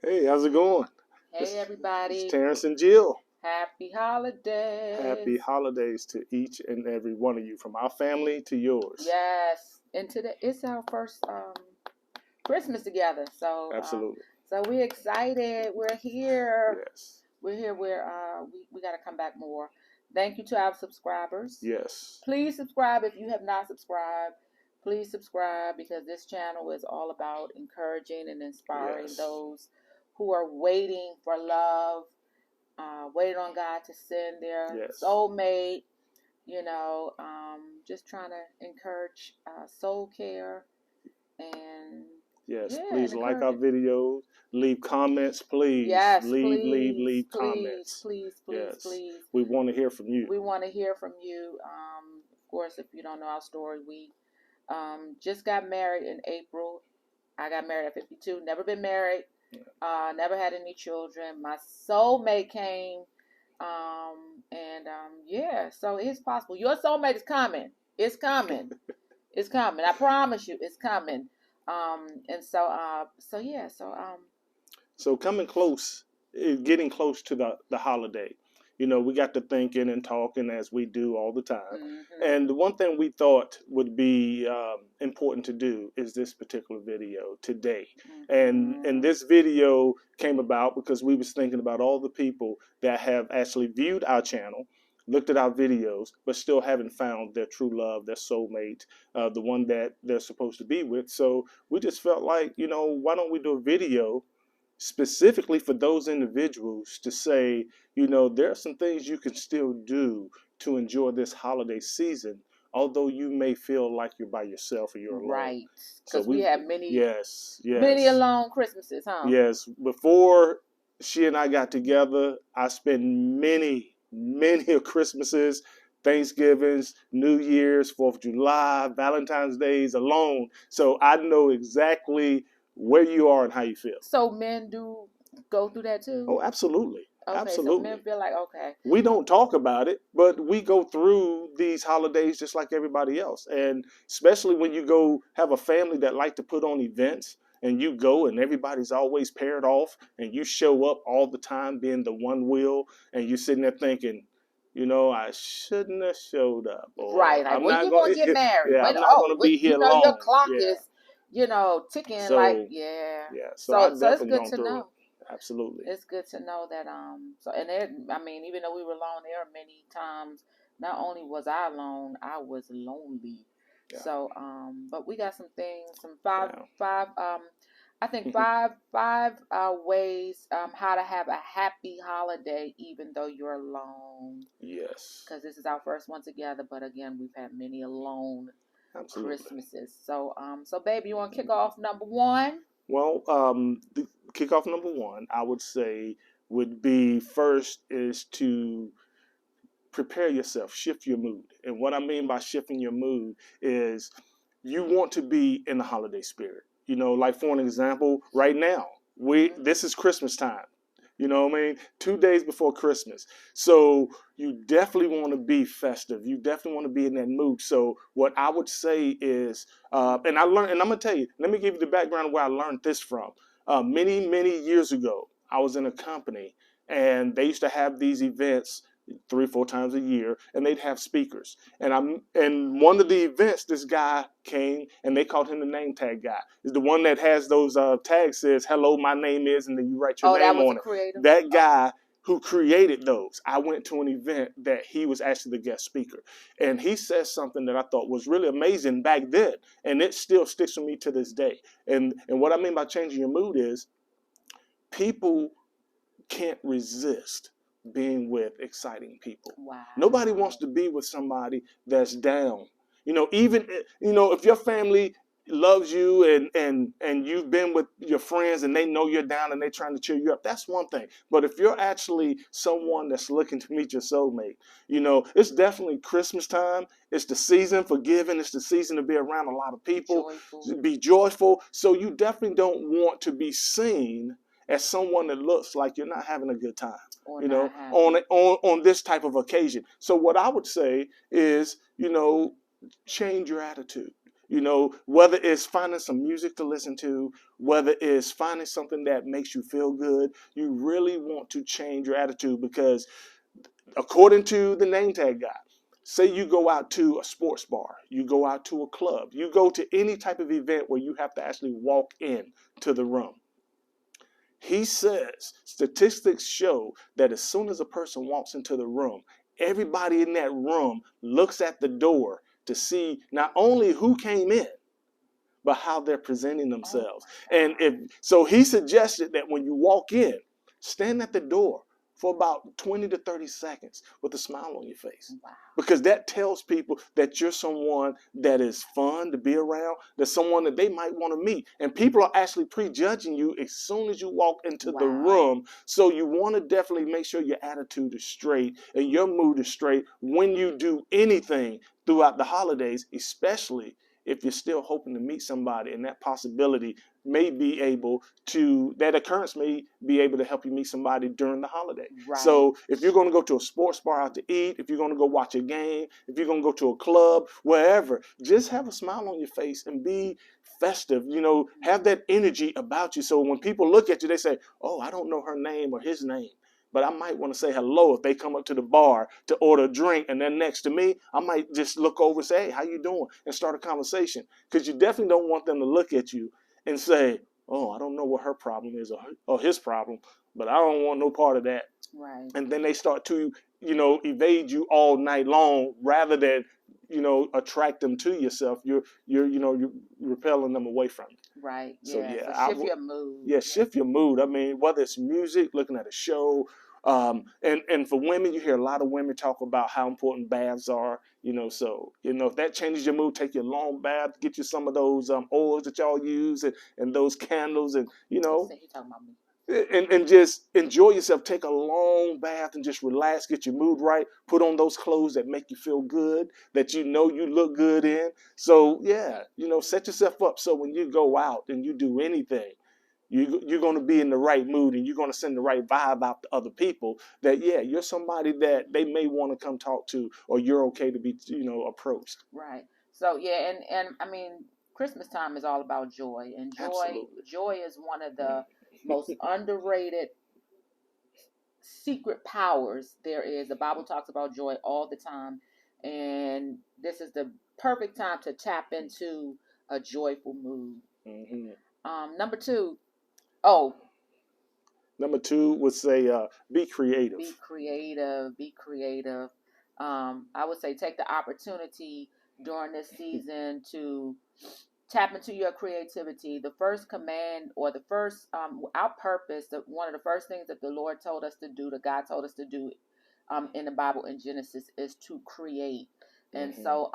Hey, how's it going? Hey It's everybody, Terrence and Jill. happy holidays. Happy holidays to each and every one of you, from our family to yours. Yes, and today it's our first Christmas together. Absolutely. So we're excited. We're here. Yes. We're here. We got to come back more. Thank you to our subscribers. Yes. Please subscribe if you have not subscribed. Please subscribe because this channel is all about encouraging and inspiring Yes. those who are waiting for love, waiting on God to send their Yes. soulmate, just trying to encourage soul care and Yes. yeah, and Please like our encouraging. videos. Leave comments, please. Yes, Leave please, comments. please, please, Yes. please. We want to hear from you. We want to hear from you. Of course, if you don't know our story, we just got married in April. I got married at 52. Never been married. Never had any children. My soulmate came. Yeah, so it's possible. Your soulmate is coming. It's coming. It's coming. I promise you, it's coming. So yeah, So coming close, getting close to the holiday, we got to thinking and talking as we do all the time. mm-hmm, And the one thing we thought would be important to do is this particular video today. And mm-hmm. this video came about because we was thinking about all the people that have actually viewed our channel, looked at our videos, but still haven't found their true love, their soulmate, the one that they're supposed to be with. So we just felt like, why don't we do a video specifically for those individuals to say, there are some things you can still do to enjoy this holiday season, although you may feel like you're by yourself or you're alone. Right. So Because we have yes, many yes, alone Christmases, huh? yes. Before she and I got together, I spent many of Christmases, Thanksgivings, New Year's, 4th of July, Valentine's Days alone. So I know exactly where you are and how you feel. So men do go through that too? Oh, absolutely. Okay, so men Absolutely. feel like, okay. We don't talk about it, but we go through these holidays just like everybody else. And especially when you go have a family that like to put on events and you go and everybody's always paired off and you show up all the time being the one wheel and you're sitting there thinking, I shouldn't have showed up, or Right. Like, I'm when not you gonna going get to, married? yeah, When I'm not going to be here your long. clock Yeah. is, ticking like, So, yeah. yeah. So So I've it's definitely good gone to through it. know. Absolutely. It's good to know that even though we were alone, there are many times not only was I alone, I was lonely. Yeah. So but we got some things, some five Yeah. five I think five ways how to have a happy holiday even though you're alone. Yes. Because this is our first one together, but again, we've had many alone Absolutely. Christmases. So baby, you want to kick off number one? Well, the kickoff number one, I would say, would be first is to prepare yourself, shift your mood. And what I mean by shifting your mood is you want to be in the holiday spirit. Like for an example, right now, this is Christmas time. You know what I mean? 2 days before Christmas. So you definitely want to be festive. You definitely want to be in that mood. So what I would say is, and I learned, and I'm gonna tell you, let me give you the background of where I learned this from. Many years ago, I was in a company, and they used to have these events 3 4 times a year, and they'd have speakers. And one of the events, this guy came, and they called him the name tag guy. Is the one that has those tags says "Hello, my name is," and then you write your Oh, that name was a on it. creative. That guy who created those, I went to an event that he was actually the guest speaker, and he says something that I thought was really amazing back then, and it still sticks with me to this day. And what I mean by changing your mood is people can't resist being with exciting people. Wow. Nobody wants to be with somebody that's down. Even if your family loves you and you've been with your friends and they know you're down and they're trying to cheer you up, that's one thing. But if you're actually someone that's looking to meet your soulmate, it's definitely Christmas time. It's the season for giving. It's the season to be around a lot of people, be joyful. So you definitely don't want to be seen as someone that looks like you're not having a good time, on this type of occasion. So what I would say is, change your attitude. You know, whether it's finding some music to listen to, whether it's finding something that makes you feel good, you really want to change your attitude because according to the name tag guy, say you go out to a sports bar, you go out to a club, you go to any type of event where you have to actually walk in to the room. He says statistics show that as soon as a person walks into the room, everybody in that room looks at the door to see not only who came in, but how they're presenting themselves. And if so, he suggested that when you walk in, stand at the door for about 20 to 30 seconds with a smile on your face. Wow. Because that tells people that you're someone that is fun to be around, that's someone that they might want to meet. And people are actually prejudging you as soon as you walk into the room. So you want to definitely make sure your attitude is straight and your mood is straight when you do anything throughout the holidays, especially if you're still hoping to meet somebody, and that possibility may be able to, that occurrence may be able to help you meet somebody during the holiday. Right. So if you're going to go to a sports bar out to eat, if you're going to go watch a game, if you're going to go to a club, wherever, just have a smile on your face and be festive, you know, have that energy about you. So when people look at you, they say, oh, I don't know her name or his name, but I might want to say hello if they come up to the bar to order a drink and they're next to me. I might just look over and say, hey, how you doing? And start a conversation. Because you definitely don't want them to look at you and say, oh, I don't know what her problem is or his problem, but I don't want no part of that. Right. And then they start to, you know, evade you all night long rather than, you know, attract them to yourself. You're repelling them away from you. Right. So yeah. So shift your mood. Yeah, shift your mood. I mean, whether it's music, looking at a show, and for women, you hear a lot of women talk about how important baths are. You know, so you know if that changes your mood, take your long bath, get you some of those oils that y'all use, and those candles, and you know. He talking about me. And just enjoy yourself. Take a long bath and just relax, get your mood right. Put on those clothes that make you feel good, that you know you look good in. So yeah, you know, set yourself up so when you go out and you do anything, you're going to be in the right mood and you're going to send the right vibe out to other people that, yeah, you're somebody that they may want to come talk to or you're okay to be, you know, approached. Right. So yeah, and I mean, Christmas time is all about joy, and joy is one of the most underrated secret powers there is. The Bible talks about joy all the time, and this is the perfect time to tap into a joyful mood. Mm-hmm. Number two would say be creative. Be creative. Be creative. I would say take the opportunity during this season to tap into your creativity. The first command or the first our purpose, one of the first things that the Lord told us to do, that God told us to do in the Bible in Genesis is to create. And so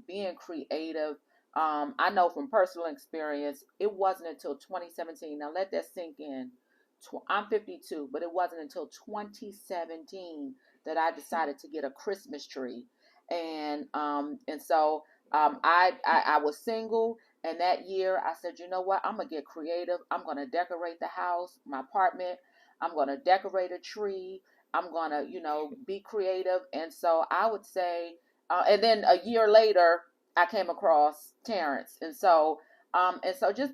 being creative, I know from personal experience, it wasn't until 2017. Now let that sink in. I'm 52, but it wasn't until 2017 that I decided to get a Christmas tree. And so I was single, and that year I said, you know what? I'm gonna get creative. I'm gonna decorate the house, my apartment. I'm gonna decorate a tree. I'm gonna, be creative. And so I would say, and then a year later, I came across Terrence, and so just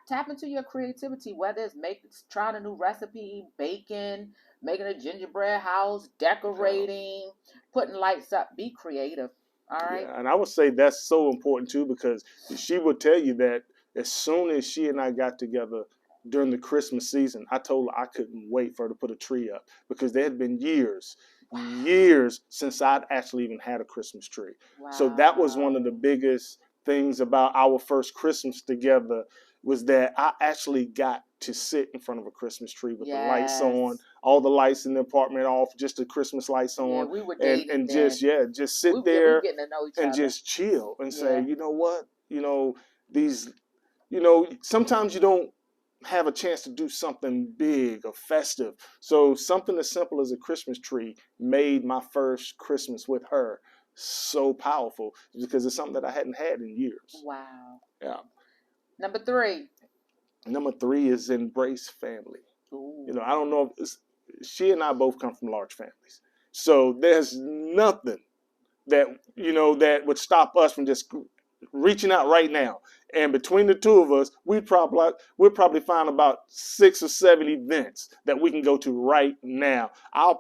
tap into your creativity, whether it's trying a new recipe, baking, making a gingerbread house, decorating, putting lights up. Be creative. All right. Yeah, and I would say that's so important too because she would tell you that as soon as she and I got together during the Christmas season, I told her I couldn't wait for her to put a tree up because there had been years since I'd actually even had a Christmas tree. Wow. So that was one of the biggest things about our first Christmas together was that I actually got to sit in front of a Christmas tree with the lights on, all the lights in the apartment off, just the Christmas lights on. Yeah, we were dating and then. just sit there getting to know each and other. just chill and say, you know what, sometimes you don't have a chance to do something big or festive. So something as simple as a Christmas tree made my first Christmas with her so powerful because it's something that I hadn't had in years. Wow. Yeah. Number three is embrace family. Ooh. I don't know if she and I both come from large families. So there's nothing that, that would stop us from just reaching out right now. And between the two of us, we'll probably find about 6 or 7 events that we can go to right now. Our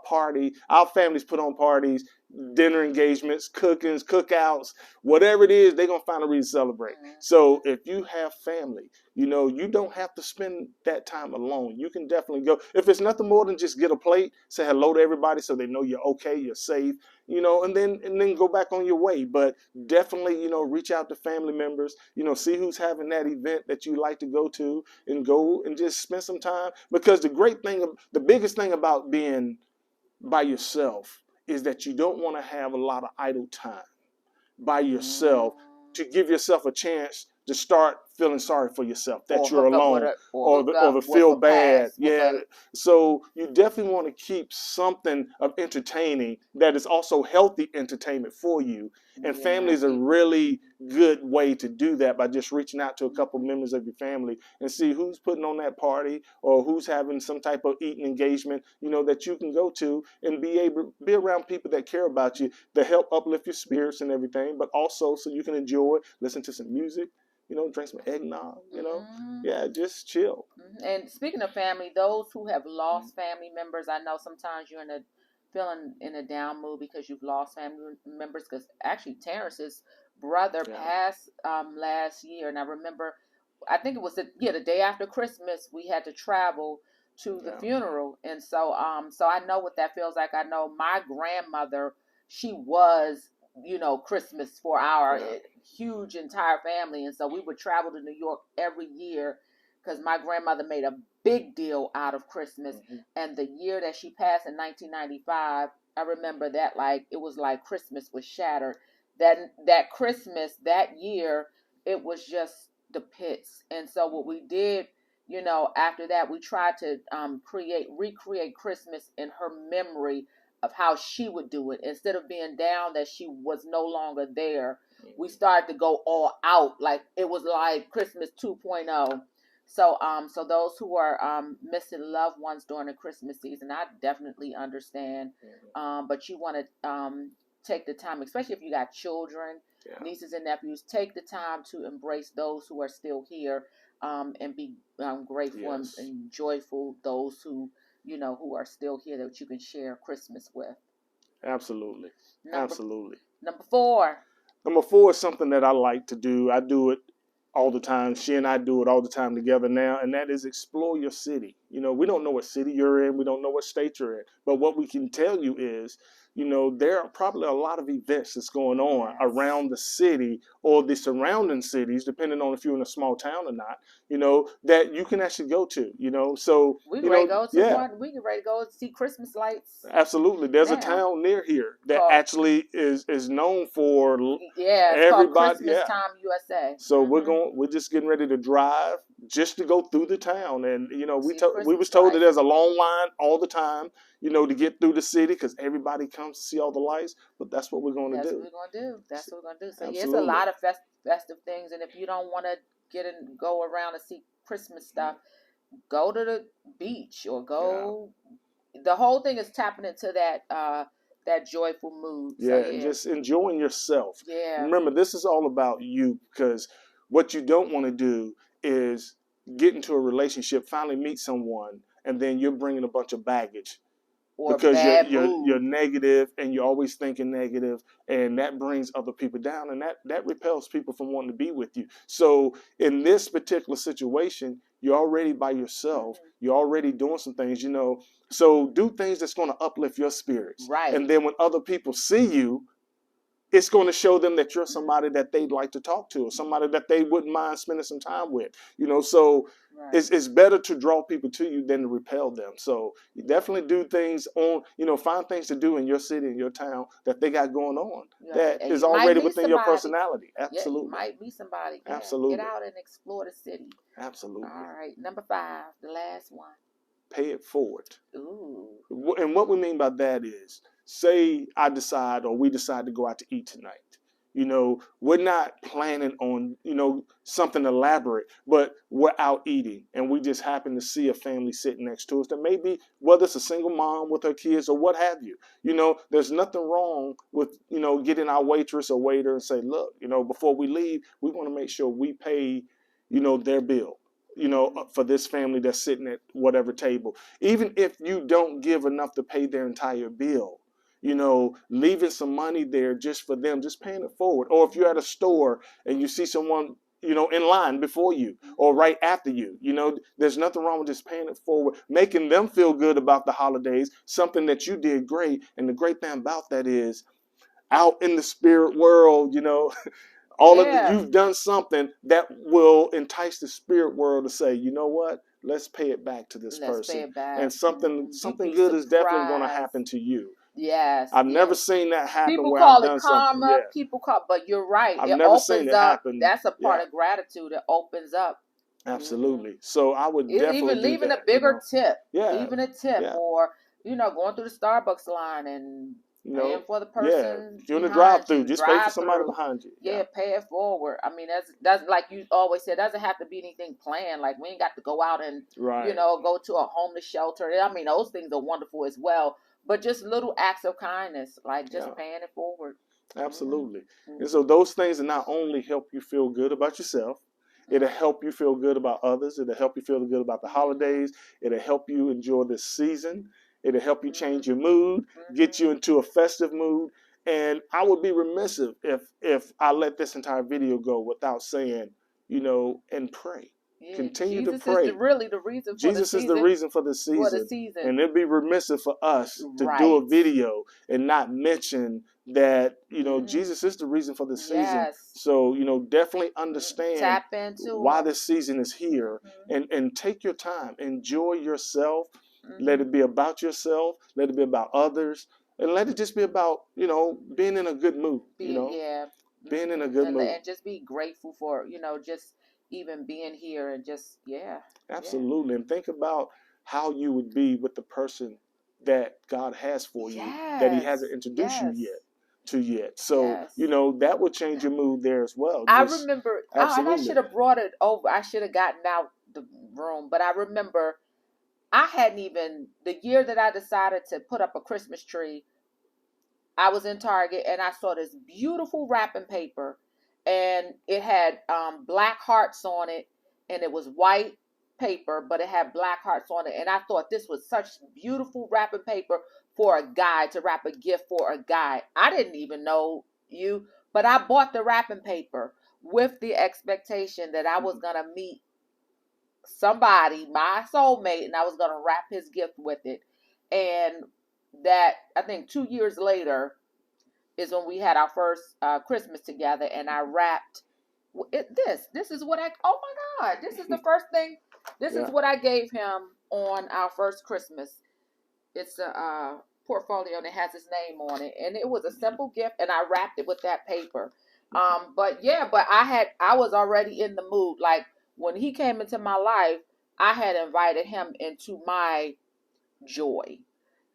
families put on parties, dinner engagements, cookings, cookouts, whatever it is, they're gonna find a reason to celebrate. So if you have family, you don't have to spend that time alone. You can definitely go. If it's nothing more than just get a plate, say hello to everybody so they know you're okay, you're safe, and then go back on your way. But definitely, reach out to family members, see who's having that event that you like to go to, and go and just spend some time. Because the biggest thing about being by yourself is that you don't want to have a lot of idle time by yourself, to give yourself a chance to start feeling sorry for yourself that you're alone, or the feel bad. So you definitely want to keep something of entertaining that is also healthy entertainment for you. And family is a really good way to do that, by just reaching out to a couple members of your family and see who's putting on that party, or who's having some type of eating engagement, that you can go to, and be able to be around people that care about you, that help uplift your spirits and everything, but also so you can enjoy, listen to some music, drink some eggnog, just chill. And speaking of family, those who have lost family members, I know sometimes you're feeling in a down mood because you've lost family members. Because actually, Terrence's brother passed last year, and I remember, I think it was the day after Christmas, we had to travel to the funeral, and so I know what that feels like. I know my grandmother, she was Christmas for our huge entire family, and so we would travel to New York every year because my grandmother made a big deal out of Christmas. And the year that she passed in 1995, I remember that it was like Christmas was shattered. That Christmas that year, it was just the pits. And so what we did, after that, we tried to recreate Christmas in her memory of how she would do it. Instead of being down that she was no longer there, we started to go all out. Like it was like Christmas 2.0. So those who are missing loved ones during the Christmas season, I definitely understand. But you want to take the time, especially if you got children, nieces and nephews, take the time to embrace those who are still here, and be grateful and joyful those who who are still here that you can share Christmas with. Absolutely. Number 4. Number 4 is something that I like to do. I do it all the time. She and I do it all the time together now, and that is explore your city. We don't know what city you're in. We don't know what state you're in. But what we can tell you is, there are probably a lot of events that's going on around the city or the surrounding cities, depending on if you're in a small town or not, that you can actually go to, So we can ready to go to one. We can ready to go see Christmas lights. Absolutely. There's a town near here that actually is known for it's called Christmas Time USA. So we're just getting ready to drive just to go through the town, and we was told that there's a long line all the time, to get through the city because everybody comes to see all the lights. But that's what we're going to do. That's what we're going to do. So it's a lot of festive things, and if you don't want to go around and see Christmas stuff, go to the beach or go. The whole thing is tapping into that joyful mood. And just enjoying yourself. Remember, this is all about you, because what you don't want to do is get into a relationship, finally meet someone, and then you're bringing a bunch of baggage. Because you're negative, and you're always thinking negative, and that brings other people down, and that repels people from wanting to be with you. So in this particular situation, you're already by yourself. You're already doing some things, So do things that's going to uplift your spirits. Right. And then when other people see you, it's going to show them that you're somebody that they'd like to talk to, or somebody that they wouldn't mind spending some time with. So it's better to draw people to you than to repel them. So you definitely do things find things to do in your city, in your town, that they got going on that is already within your personality. Absolutely. You might be somebody. Absolutely. Get out and explore the city. Absolutely. All right. Number 5, the last one. Pay it forward. Ooh. And what we mean by that is, say I decide, or we decide to go out to eat tonight. You know, we're not planning on, you know, something elaborate, but we're out eating and we just happen to see a family sitting next to us that maybe, whether it's a single mom with her kids or what have you, you know, there's nothing wrong with, you know, getting our waitress or waiter and say, look, you know, before we leave, we want to make sure we pay, you know, their bill, you know, for this family that's sitting at whatever table. Even if you don't give enough to pay their entire bill, you know, leaving some money there just for them, just paying it forward. Or if you're at a store and you see someone, you know, in line before you or right after you, you know, there's nothing wrong with just paying it forward, making them feel good about the holidays, something that you did great. And the great thing about that is out in the spirit world, you know, all of the, Yeah. you've done something that will entice the spirit world to say, you know what, let's pay it back to this Let's pay person. it back. And something You'd something be good is definitely going to surprised. happen to you. Yes. I've never yes. seen that happen People where call I've it done something. karma. Yeah. People call, but you're right. I've It never seen opens it up. happen. That's a part Yeah. of gratitude. It opens up. Absolutely. So I would It, definitely even do leaving that, a bigger you know? tip. Yeah. Leaving a tip, Yeah. or you know, going through the Starbucks line and You paying know, for the yeah. person If you're in the behind drive-through, you. just pay for somebody behind you. Yeah, pay it forward. I mean, that's like you always said. Doesn't have to be anything planned. Like we ain't got to go out and Right. you know go to a homeless shelter. I mean, those things are wonderful as well. But just little acts of kindness, like just paying it forward. Absolutely. Mm-hmm. And so those things will not only help you feel good about yourself, it'll help you feel good about others. It'll help you feel good about the holidays. It'll help you enjoy this season. It'll help you change your mood, get you into a festive mood. And I would be remiss if I let this entire video go without saying, you know, and pray. Yeah, Continue Jesus to pray. is really the reason for Jesus the is the season. reason for the season. And it'd be remiss for us to do a video and not mention that, you know, Jesus is the reason for the season. Yes. So, you know, definitely understand Tap into why this season is here and take your time. Enjoy yourself. Let it be about yourself. Let it be about others. And let it just be about, you know, being in a good mood. You know, being in a good mood. And just be grateful for, you know, just even being here and just, Absolutely. And think about how you would be with the person that God has for you that he hasn't introduced you yet. So, you know, that would change your mood there as well. I remember, absolutely. and I should have brought it over. I should have gotten out the room, but I remember I hadn't even, the year that I decided to put up a Christmas tree, I was in Target and I saw this beautiful wrapping paper and it had black hearts on it and it was white paper, but it had black hearts on it. And I thought this was such beautiful wrapping paper for a guy, to wrap a gift for a guy. I didn't even know you, but I bought the wrapping paper with the expectation that I was going to meet somebody, my soulmate, and I was going to wrap his gift with it. And that, I think 2 years later is when we had our first Christmas together, and I wrapped this is what oh my God, this is the first thing, this is what I gave him on our first Christmas. It's a portfolio and it has his name on it, and it was a simple gift, and I wrapped it with that paper. But I was already in the mood. Like when he came into my life, I had invited him into my joy.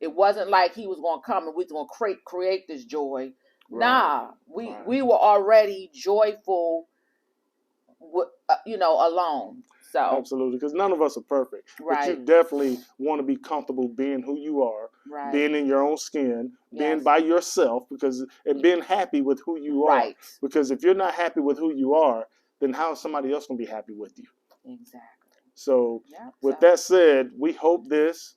It wasn't like he was going to come and we was going to create this joy. Right. Nah, we were already joyful, you know, alone. So absolutely, because none of us are perfect. But you definitely want to be comfortable being who you are, being in your own skin, being by yourself, and being happy with who you are. Because if you're not happy with who you are, then how is somebody else going to be happy with you? Exactly. So with that said, we hope this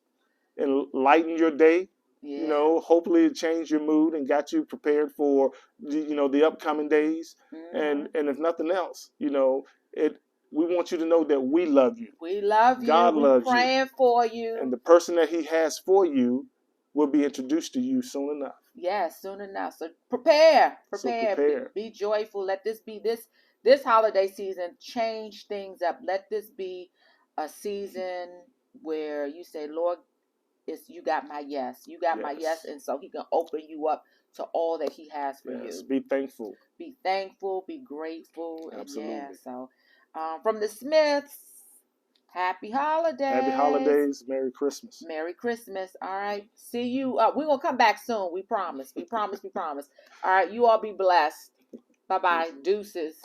enlightened your day. You know, hopefully it changed your mood and got you prepared for, you know, the upcoming days. And if nothing else, you know, we want you to know that we love you. We love you. God loves you. We're praying for you. And the person that he has for you will be introduced to you soon enough. Yes, soon enough. So prepare. Be joyful. Let this be this holiday season, change things up. Let this be a season where you say, Lord, you got my yes. You got my yes. And so he can open you up to all that he has for you. Be thankful. Be thankful. Be grateful. Absolutely. And so from the Smiths, happy holidays. Happy holidays. Merry Christmas. Merry Christmas. All right. See you. We're going to come back soon. We promise. We promise. We promise. All right. You all be blessed. Bye bye. Deuces.